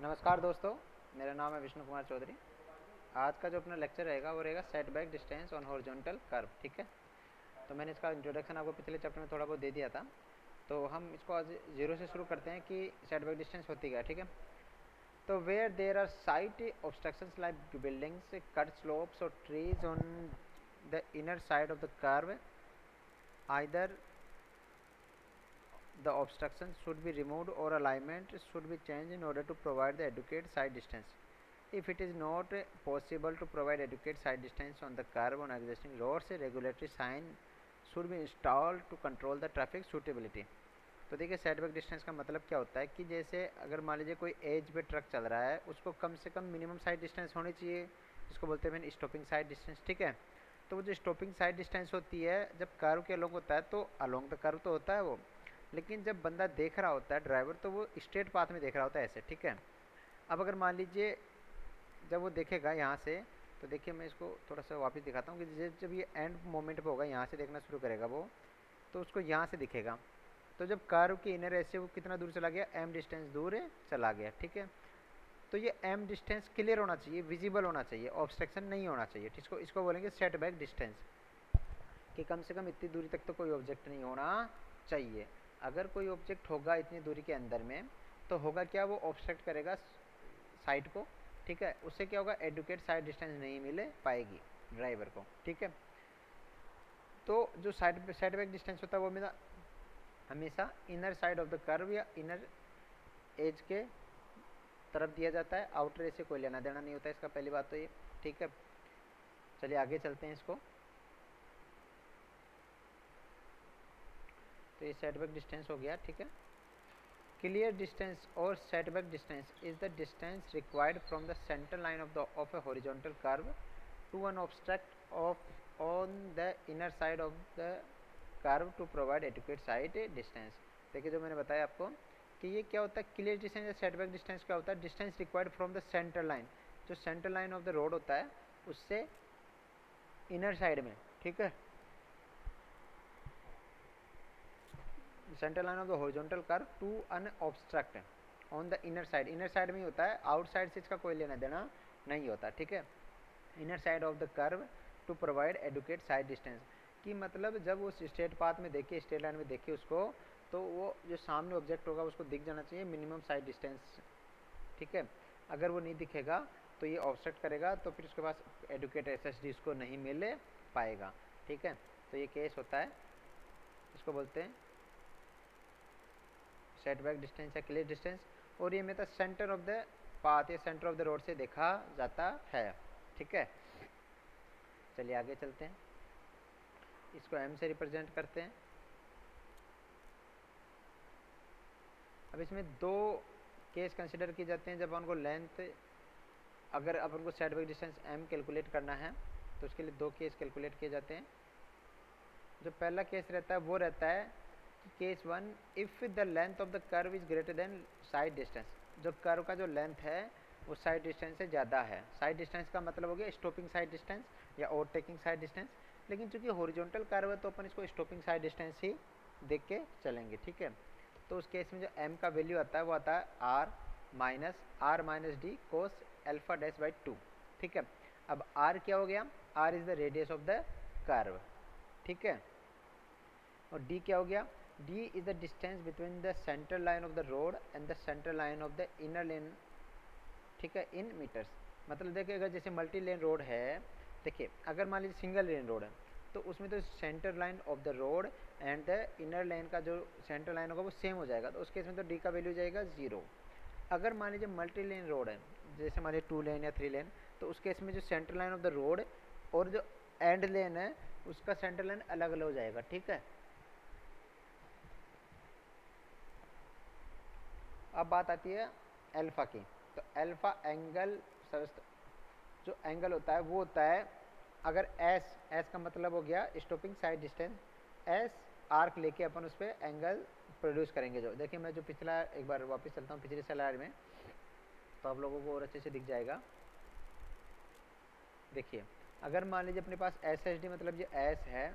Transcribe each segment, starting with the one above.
नमस्कार दोस्तों, मेरा नाम है विष्णु कुमार चौधरी। आज का जो अपना लेक्चर रहेगा वो रहेगा setback distance on horizontal curve. ठीक है, तो मैंने इसका इंट्रोडक्शन आपको पिछले चैप्टर में थोड़ा बहुत दे दिया था। तो हम इसको आज जीरो से शुरू करते हैं कि सेटबैक डिस्टेंस होती क्या है। ठीक है, तो where there are sight obstructions like buildings, cut slopes और trees on the inner side of the curve, either the obstruction should be removed or alignment should be changed in order to provide the adequate side distance. If it is not possible to provide adequate side distance on the curve on existing roads, a regulatory sign should be installed to control the traffic suitability. तो देखिए setback distance का मतलब क्या होता है कि जैसे अगर मान लीजिए कोई एज पे ट्रक चल रहा है, उसको कम से कम मिनिमम साइड डिस्टेंस होनी चाहिए, जिसको बोलते हैं स्टॉपिंग साइड डिस्टेंस। ठीक है, तो वो जो स्टॉपिंग साइड डिस्टेंस होती है जब कर्व के अलोंग होता है तो अलोंग द कर्व तो होता है वो, लेकिन जब बंदा देख रहा होता है ड्राइवर तो वो स्ट्रेट पाथ में देख रहा होता है ऐसे। ठीक है, अब अगर मान लीजिए जब वो देखेगा यहाँ से, तो देखिए मैं इसको थोड़ा सा वापस दिखाता हूँ कि जब ये एंड मोमेंट पे होगा, यहाँ से देखना शुरू करेगा वो, तो उसको यहाँ से दिखेगा। तो जब कर्व के इनर ऐसे वो कितना दूर चला गया, एम डिस्टेंस दूर चला गया। ठीक है, तो ये एम डिस्टेंस क्लियर होना चाहिए, विजिबल होना चाहिए, ऑब्स्ट्रक्शन नहीं होना चाहिए। इसको बोलेंगे सेटबैक डिस्टेंस, कि कम से कम इतनी दूरी तक तो कोई ऑब्जेक्ट नहीं होना चाहिए। अगर कोई ऑब्जेक्ट होगा इतनी दूरी के अंदर में, तो होगा क्या, वो ऑब्स्ट्रक्ट करेगा साइड को। ठीक है, उससे क्या होगा, एडुकेट साइड डिस्टेंस नहीं मिले पाएगी ड्राइवर को। ठीक है, तो जो साइड बैक डिस्टेंस होता है वो मेरा हमेशा inner side of the curve या इनर एज के तरफ दिया जाता है। आउटर एज से कोई लेना देना नहीं होता है इसका, पहली बात तो ये। ठीक है, चलिए आगे चलते हैं इसको। तो ये सेटबैक डिस्टेंस हो गया। ठीक है, क्लियर डिस्टेंस और setback distance is the distance required from the centre line of a horizontal curve to an obstruct of on the inner side of the curve to provide adequate side distance. देखिए जो मैंने बताया आपको कि ये क्या होता है, क्लियर डिस्टेंस या सेटबैक डिस्टेंस क्या होता है, distance required from the centre line, जो centre line of the road होता है उससे इनर साइड में। ठीक है, centre line of the horizontal curve to unobstruct on the inner side. Inner side में ही होता है, आउटसाइड से इसका कोई लेना देना नहीं होता। ठीक है, inner side of the curve to provide adequate side distance, कि मतलब जब वो स्ट्रेट पाथ में देखे, स्ट्रेट लाइन में देखे उसको, तो वो जो सामने ऑब्जेक्ट होगा उसको दिख जाना चाहिए मिनिमम साइड डिस्टेंस। ठीक है, अगर वो नहीं दिखेगा तो ये ऑब्स्ट्रक्ट करेगा, तो फिर उसके पास एडुकेट एसएसडी उसको नहीं मिल पाएगा। ठीक है, तो ये केस होता है, इसको बोलते हैं सेटबैक डिस्टेंस या क्लियर डिस्टेंस। और ये मेरा सेंटर ऑफ द पाथ या सेंटर ऑफ द रोड से देखा जाता है। ठीक है, चलिए आगे चलते हैं, इसको एम से रिप्रेजेंट करते हैं। अब इसमें दो केस कंसिडर किए जाते हैं जब उनको लेंथ, अगर अपन को सेटबैक डिस्टेंस एम कैलकुलेट करना है तो उसके लिए दो केस कैलकुलेट किए जाते हैं। जो पहला केस रहता है वो रहता है case one, if the length of the curve is greater than side distance, जो कर्व का जो लेंथ है वो साइड डिस्टेंस से ज़्यादा है। साइड डिस्टेंस का मतलब हो गया स्टॉपिंग साइड डिस्टेंस या ओवरटेकिंग साइड डिस्टेंस, लेकिन चूंकि हॉरिजॉन्टल कर्व है तो अपन इसको स्टॉपिंग साइड डिस्टेंस ही देख के चलेंगे। ठीक है, तो उस केस में जो एम का वैल्यू आता है वो आता है R minus D cos alpha dash by 2। ठीक है, अब आर क्या हो गया, R is the radius of the curve. ठीक है, और डी क्या हो गया, D is the distance between the centre line of the road and the centre line of the inner lane. ठीक है, इन मीटर्स। मतलब देखिए अगर जैसे मल्टी लेन रोड है, देखिए अगर मान लीजिए सिंगल लेन रोड है तो उसमें तो centre line of the road and the inner line का जो सेंटर लाइन होगा वो सेम हो जाएगा, तो उस केस में तो डी का वैल्यू जाएगा 0। अगर मान लीजिए मल्टी लेन रोड है, जैसे मान लीजिए 2 लेन या 3 लेन, तो उस केस में जो centre line of the road और जो एंड लेन है उसका सेंटर लाइन अलग अलग हो जाएगा। ठीक है, अब बात आती है अल्फा की। तो अल्फा एंगल, जो एंगल होता है वो होता है, अगर एस का मतलब हो गया stopping side distance, S arc लेके अपन उस पर एंगल प्रोड्यूस करेंगे। जो देखिए मैं जो पिछला एक बार वापस चलता हूँ पिछले स्लाइड में, तो आप लोगों को और अच्छे से दिख जाएगा। देखिए अगर मान लीजिए अपने पास एस एच डी मतलब ये एस है,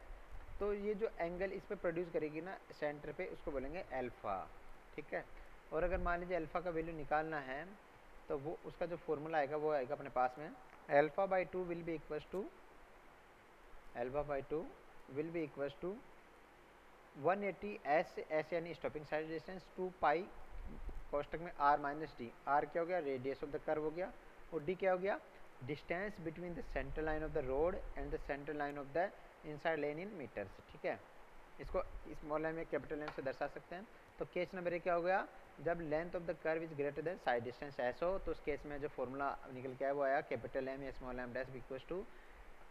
तो ये जो एंगल इस पर प्रोड्यूस करेगी ना सेंटर पे, उसको बोलेंगे अल्फा। ठीक है, और अगर मान लीजिए अल्फा का वैल्यू निकालना है तो वो उसका जो फॉर्मूला आएगा वो आएगा अपने पास में alpha by two will be equals to 180 S यानी स्टॉपिंग साइड डिस्टेंस 2 पाई कोष्टक में r माइनस डी। आर क्या हो गया, रेडियस ऑफ द कर्व हो गया, और डी क्या हो गया, distance between the centre line of the road and the centre line of the inside lane in metres. ठीक है, इसको स्मॉल लाइन में कैपिटल लाइन से दर्शा सकते हैं। तो केस नंबर एक क्या हो गया, जब length of the curve is greater than side distance S हो, तो उस केस में जो फॉर्मूला निकल के आया वो आया कैपिटल एम या small M dash equals to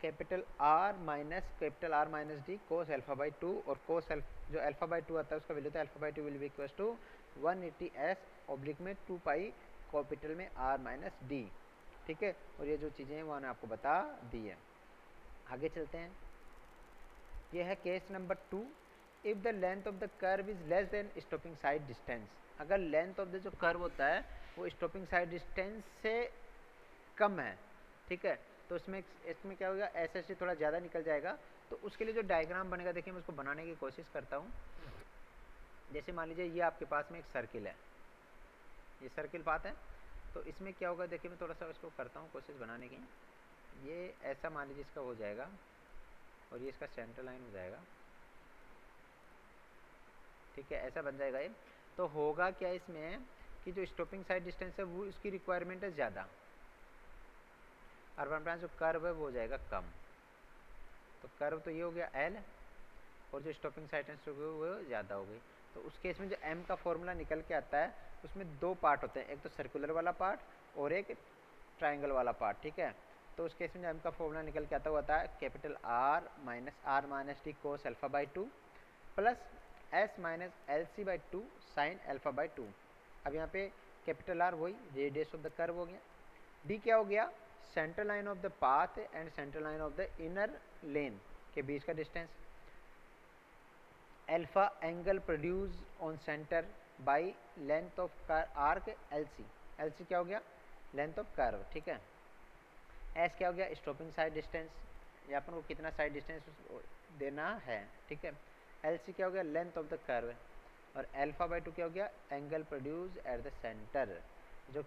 capital R minus D cos alpha by two, और कोस जो अल्फा बाई टू आता है उसका वैल्यू था alpha by two will be equals to 180 S oblique में 2 पाई कैपिटल में R minus D. ठीक है, और ये जो चीज़ें हैं वो मैंने आपको बता दी है। आगे चलते हैं, ये है case number 2। If the length of the curve is less than stopping side distance, अगर लेंथ ऑफ द जो कर्व होता है वो स्टॉपिंग साइड डिस्टेंस से कम है, ठीक है, तो इसमें क्या होगा, एस एस टी थोड़ा ज़्यादा निकल जाएगा। तो उसके लिए जो डायग्राम बनेगा, देखिए मैं उसको बनाने की कोशिश करता हूँ। जैसे मान लीजिए ये आपके पास में एक सर्किल है, ये सर्किल पाथ है, तो इसमें क्या होगा, देखिए मैं थोड़ा सा इसको करता हूँ कोशिश बनाने की। ये ऐसा मान लीजिए इसका हो जाएगा, और ये इसका सेंटर लाइन हो जाएगा। ठीक है, ऐसा बन जाएगा ये। तो होगा क्या इसमें कि जो स्टॉपिंग साइड डिस्टेंस है वो इसकी रिक्वायरमेंट है ज़्यादा, अर्बन ब्रांच जो कर्व है वो हो जाएगा कम। तो कर्व तो ये हो गया एल, और जो स्टॉपिंग साइड डिस्टेंस वो ज़्यादा हो गई। तो उस केस में जो एम का फॉर्मूला निकल के आता है उसमें दो पार्ट होते हैं, एक तो सर्कुलर वाला पार्ट और एक ट्राइंगल वाला पार्ट। ठीक है, तो उस केस में जो एम का फॉर्मूला निकल के आता है capital R minus D cos alpha by two plus S minus L C by two sine alpha by two. अब यहाँ पे कैपिटल आर वही रेडियस ऑफ द कर्व हो गया, डी क्या हो गया, centre line of the path and centre line of the inner lane के बीच का distance, alpha angle produce on centre by length of arc LC, LC क्या हो गया, लेंथ ऑफ कर्व। ठीक है, एस क्या हो गया, स्टॉपिंग साइड डिस्टेंस, या अपन को कितना साइड डिस्टेंस देना है। ठीक है, एलसी क्या हो गया, लेंथ ऑफ द कर्व, और अल्फा बाई टू क्या हो गया, angle produce at the centre. जो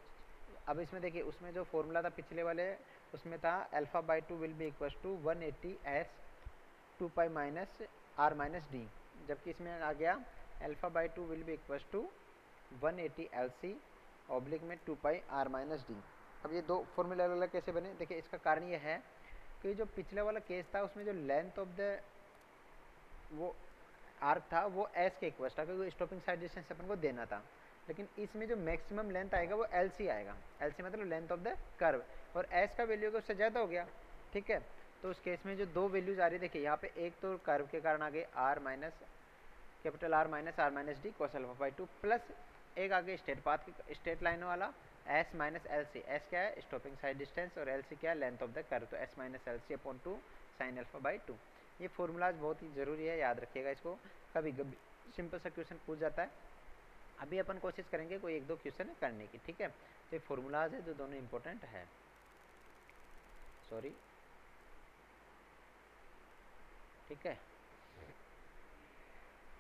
अब इसमें देखिए, उसमें जो फॉर्मूला था पिछले वाले उसमें था alpha by two will be equals to 180 S 2 pi minus R minus D, जबकि इसमें आ गया alpha by two will be equals to 180 L C oblique में 2 पाई आर माइनस डी। अब ये दो फॉर्मूले अलग अलग कैसे बने, देखिए इसका कारण ये है कि जो पिछले वाला केस था उसमें जो लेंथ ऑफ द वो आर्क था वो एस के इक्वल था, क्योंकि स्टॉपिंग साइड डिस्टेंस अपन को देना था। लेकिन इसमें जो मैक्सिमम लेंथ आएगा वो एल सी आएगा, एल सी मतलब लेंथ ऑफ द कर्व, और एस का वैल्यू उससे ज़्यादा हो गया। ठीक है, तो उस केस में जो दो वैल्यूज आ रही है, देखिए यहाँ पे एक तो कर्व के कारण आ गए R minus capital R minus D cos alpha by two, plus एक आगे स्ट्रेट पाथ स्ट्रेट लाइन वाला S minus L C, S क्या है स्टॉपिंग साइड डिस्टेंस और एल सी क्या है लेंथ ऑफ द कर्व, तो S minus L C upon two sine alpha by two. ये फॉर्मूलाज बहुत ही ज़रूरी है, याद रखिएगा इसको, कभी कभी सिंपल सा क्वेश्चन पूछ जाता है। अभी अपन कोशिश करेंगे कोई एक दो क्वेश्चन करने की। ठीक है, तो ये फॉर्मूलाज है जो दोनों इंपॉर्टेंट है। सॉरी, ठीक है,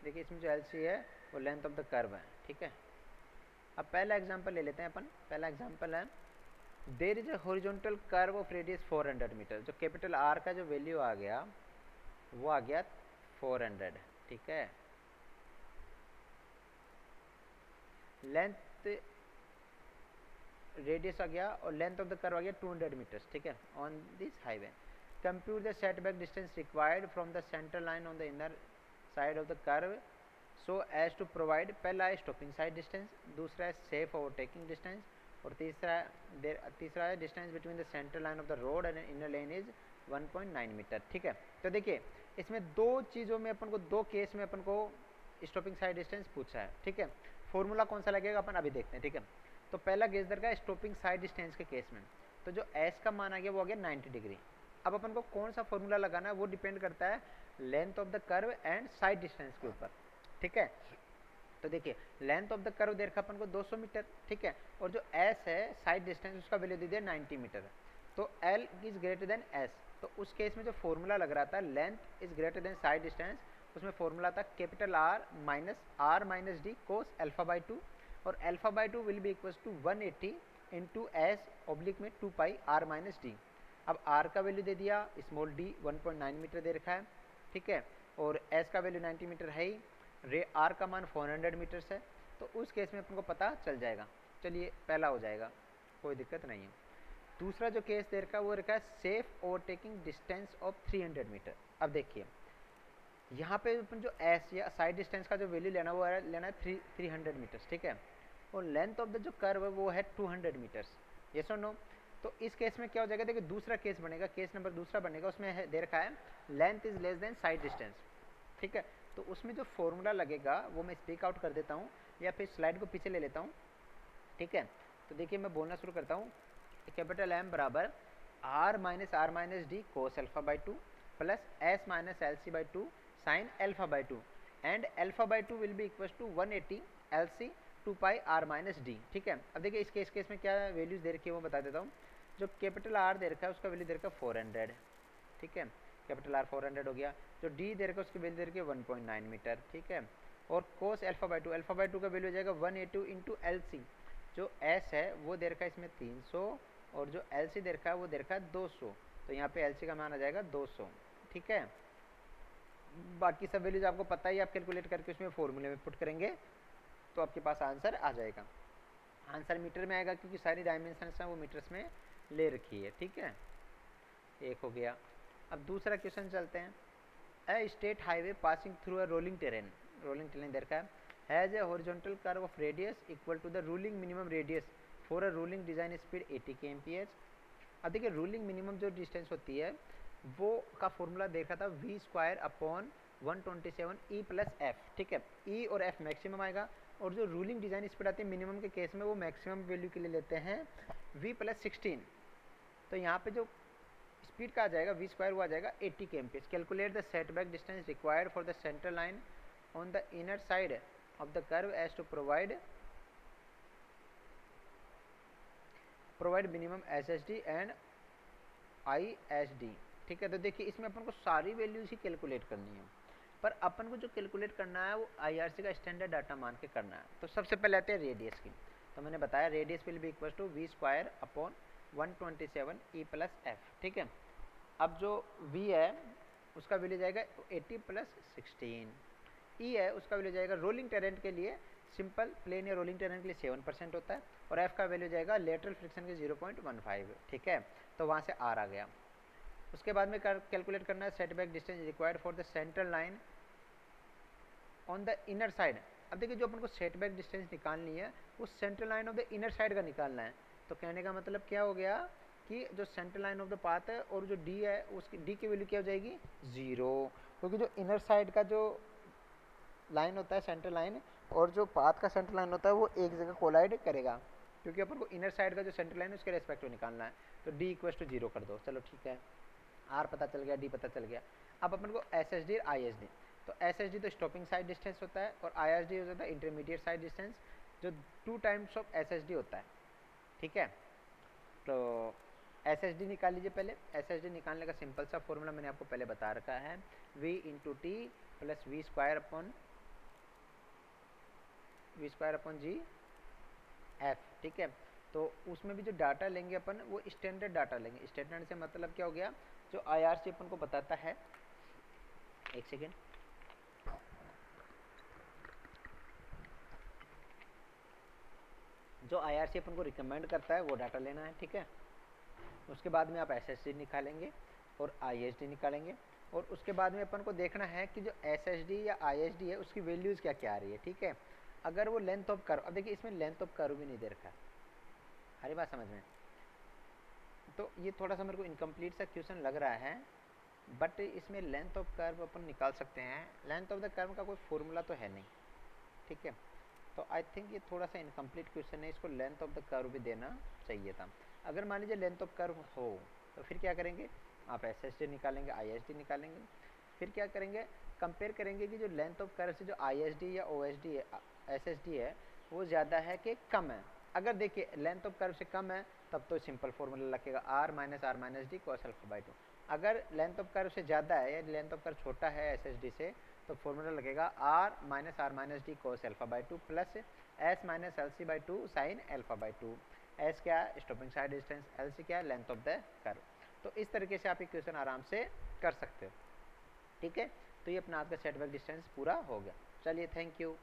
देखिए इसमें जो एल सी है वो लेंथ ऑफ द कर्व है। ठीक है, अब पहला एग्जांपल ले लेते हैं अपन। पहला एग्जांपल है, there is a horizontal curve of radius 400 metre. जो कैपिटल आर का जो वैल्यू आ गया वो आ गया 400। ठीक है, लेंथ रेडियस आ गया और लेंथ ऑफ द कर्व आ गया 200 मीटर्स। ठीक है, on this highway compute the setback distance required from the centre line on the inner side of the curve so as to provide, पहला है स्टॉपिंग साइड डिस्टेंस, दूसरा है safe overtaking distance, और तीसरा है distance between the centre line of the road and inner lane is 1.9 metre. ठीक है, तो देखिए इसमें दो चीज़ों में अपन को, दो केस में अपन को स्टॉपिंग साइड डिस्टेंस पूछा है। ठीक है, फॉर्मूला कौन सा लगेगा अपन अभी देखते हैं। ठीक है, तो पहला गेजर का स्टॉपिंग साइड डिस्टेंस के केस में, तो जो एस का मान आ गया वो आ गया 90 डिग्री। अब अपन को कौन सा फॉर्मूला लगाना है वो डिपेंड करता है length of the curve and side distance के ऊपर। ठीक है, तो देखिए लेंथ ऑफ द कर्व दे रखा अपन को 200 मीटर। ठीक है, और जो एस है साइड डिस्टेंस उसका वैल्यू दे दिया 90 मीटर, तो L is greater than S. तो उस केस में जो फॉर्मूला लग रहा था length is greater than side distance, उसमें फॉर्मूला था capital R minus D cos alpha by two, और alpha by two will be equals to 180 into S oblique में 2 पाई आर माइनस डी। अब आर का value दे दिया small D 1.9 metre दे रखा है, ठीक है, और एस का वैल्यू 90 मीटर है ही, रे आर का मान 400 मीटर्स है, तो उस केस में अपन को पता चल जाएगा। चलिए पहला हो जाएगा, कोई दिक्कत नहीं है। दूसरा जो केस दे रखा है वो रखा है safe overtaking distance of 300 metre. अब देखिए यहाँ पे अपन जो एस या साइड डिस्टेंस का जो वैल्यू लेना वो है लेना है 300 मीटर्स, ठीक है, और लेंथ ऑफ द जो कर्व है वो है 200 मीटर्स, यस और नो। तो इस केस में क्या हो जाएगा, देखिए दूसरा केस बनेगा, केस नंबर दूसरा बनेगा, उसमें दे रखा है length is less than side distance, ठीक है। तो उसमें जो फॉर्मूला लगेगा वो मैं स्पीक आउट कर देता हूँ या फिर स्लाइड को पीछे ले लेता हूँ, ठीक है। तो देखिए मैं बोलना शुरू करता हूँ, कैपिटल एम बराबर R minus D cos alpha by 2 plus S minus L C by 2 sine alpha by 2 and alpha by 2 will be equal to 180 L C 2 pi R minus D, ठीक है। अब देखिए इस केस में क्या values दे रखी है वो बता देता हूँ। जो कैपिटल आर दे रखा है उसका वैल्यू दे रखा है 400, ठीक है, कैपिटल आर 400 हो गया। जो डी दे रखा है उसकी वैल्यू दे रखी है 1.9 मीटर, ठीक है, और कोस अल्फा बाई 2 का वैल्यू हो जाएगा 180 इंटू एल सी। जो एस है वो दे रखा है इसमें 300 और जो एल सी दे रखा है वो दे रखा है 200, तो यहाँ पे एल सी का मान आ जाएगा 200, ठीक है। बाकी सब वैल्यूज आपको पता ही, आप कैलकुलेट करके उसमें फॉर्मूले में पुट करेंगे तो आपके पास आंसर आ जाएगा। आंसर मीटर में आएगा क्योंकि सारी डायमेंशंस हैं वो मीटर्स में ले रखी है, ठीक है, एक हो गया। अब दूसरा क्वेश्चन चलते हैं। A state highway passing through a rolling terrain दे रखा है, has a horizontal curve of radius equal to the ruling minimum radius for a ruling design speed 80 kmph। अब देखिए रूलिंग मिनिमम जो डिस्टेंस होती है वो का फॉर्मूला देखा था V square upon 127 E plus F, ठीक है, ई और एफ मैक्सिमम आएगा, और जो रूलिंग डिज़ाइन स्पीड आती है मिनिमम के केस में वो मैक्सिमम वैल्यू के लिए लेते हैं वी प्लस 16। तो यहाँ पे जो स्पीड का आ जाएगा वी स्क्वायर वो आ जाएगा 80 kmph। Calculate the setback distance required for the centre line on the inner side of the curve as to provide minimum S S D and I S D, ठीक है। तो देखिए इसमें अपन को सारी वैल्यूज ही calculate करनी है, पर अपन को जो कैलकुलेट करना है वो आईआरसी का स्टैंडर्ड डाटा मान के करना है। तो सबसे पहले आते हैं रेडियस की, तो मैंने बताया radius will be equal to V square upon 127 E plus F, ठीक है। अब जो v है उसका वैल्यू जाएगा 80 प्लस 16, ई है उसका वैल्यू जाएगा रोलिंग टेरेन के लिए सिंपल प्लेन या रोलिंग टेरेन के लिए 7% होता है, और एफ का वैल्यू जाएगा लेटरल फ्रिक्शन के 0.15, ठीक है। तो वहाँ से आर आ गया। उसके बाद में कैलकुलेट करना है setback distance required for the central line on the inner side. अब देखिए जो अपन को सेटबैक डिस्टेंस निकालनी है वो central line of the inner side का निकालना है। तो कहने का मतलब क्या हो गया कि जो central line of the path है और जो डी है उसकी डी की वैल्यू क्या हो जाएगी 0, क्योंकि जो इनर साइड का जो लाइन होता है सेंट्रल लाइन और जो पाथ का सेंट्रल लाइन होता है वो एक जगह कोलाइड करेगा, क्योंकि अपन को इनर साइड का जो सेंट्रल लाइन है उसके रेस्पेक्ट में निकालना है। तो डी इक्वल टू 0 कर दो, चलो ठीक है, आर पता चल गया, डी पता चल गया। अब अपन को एस एस डी और आई एस डी, तो एस एस डी तो स्टॉपिंग साइड डिस्टेंस होता है और आई एस डी हो जाता है इंटरमीडिएट साइड डिस्टेंस, जो 2 times of S S D होता है, ठीक है। तो एस एस डी निकाल लीजिए पहले। एस एस डी निकालने का सिंपल सा फॉर्मूला मैंने आपको पहले बता रखा है, v into T plus V square upon G F, ठीक है। तो उसमें भी जो डाटा लेंगे अपन वो स्टैंडर्ड डाटा लेंगे। स्टैंडर्ड से मतलब क्या हो गया, जो आईआरसी अपन को बताता है, एक सेकेंड, जो आईआरसी अपन को रिकमेंड करता है वो डाटा लेना है, ठीक है। उसके बाद में आप एसएसडी निकालेंगे और आईएसडी निकालेंगे, और उसके बाद में अपन को देखना है कि जो एसएसडी या आईएसडी है उसकी वैल्यूज़ क्या क्या आ रही है, ठीक है। अगर वो लेंथ ऑफ कर्व, अब देखिए इसमें लेंथ ऑफ कर्व भी नहीं दे रखा है, हरी बात समझ में, तो ये थोड़ा सा मेरे को इनकम्प्लीट सा क्वेश्चन लग रहा है, बट इसमें लेंथ ऑफ कर्व अपन निकाल सकते हैं। लेंथ ऑफ द कर्व का कोई फॉर्मूला तो है नहीं, ठीक है। तो आई थिंक ये थोड़ा सा इनकम्प्लीट क्वेश्चन है, इसको लेंथ ऑफ द कर्व भी देना चाहिए था। अगर मान लीजिए लेंथ ऑफ कर्व हो तो फिर क्या करेंगे, आप एसएसडी निकालेंगे, आईएसडी निकालेंगे, फिर क्या करेंगे, कंपेयर करेंगे कि जो लेंथ ऑफ कर्व से जो आईएसडी या ओएसडी है, एसएसडी है, वो ज़्यादा है कि कम है। अगर देखिए लेंथ ऑफ कर्व से कम है तब तो सिंपल फॉर्मूला लगेगा R minus D cos alpha by 2। अगर लेंथ ऑफ कर्व से ज़्यादा है या लेंथ ऑफ कर्व छोटा है एसएसडी से, तो फॉर्मूला लगेगा R minus D cos alpha by 2 plus S minus L C by 2 sine alpha by 2। S क्या है stopping side distance, L C क्या है लेंथ ऑफ द कर्व। तो इस तरीके से आप इक्वेशन आराम से कर सकते हो। ठीक है, तो ये अपना आपका सेटबैक डिस्टेंस पूरा हो गया। चलिए थैंक यू।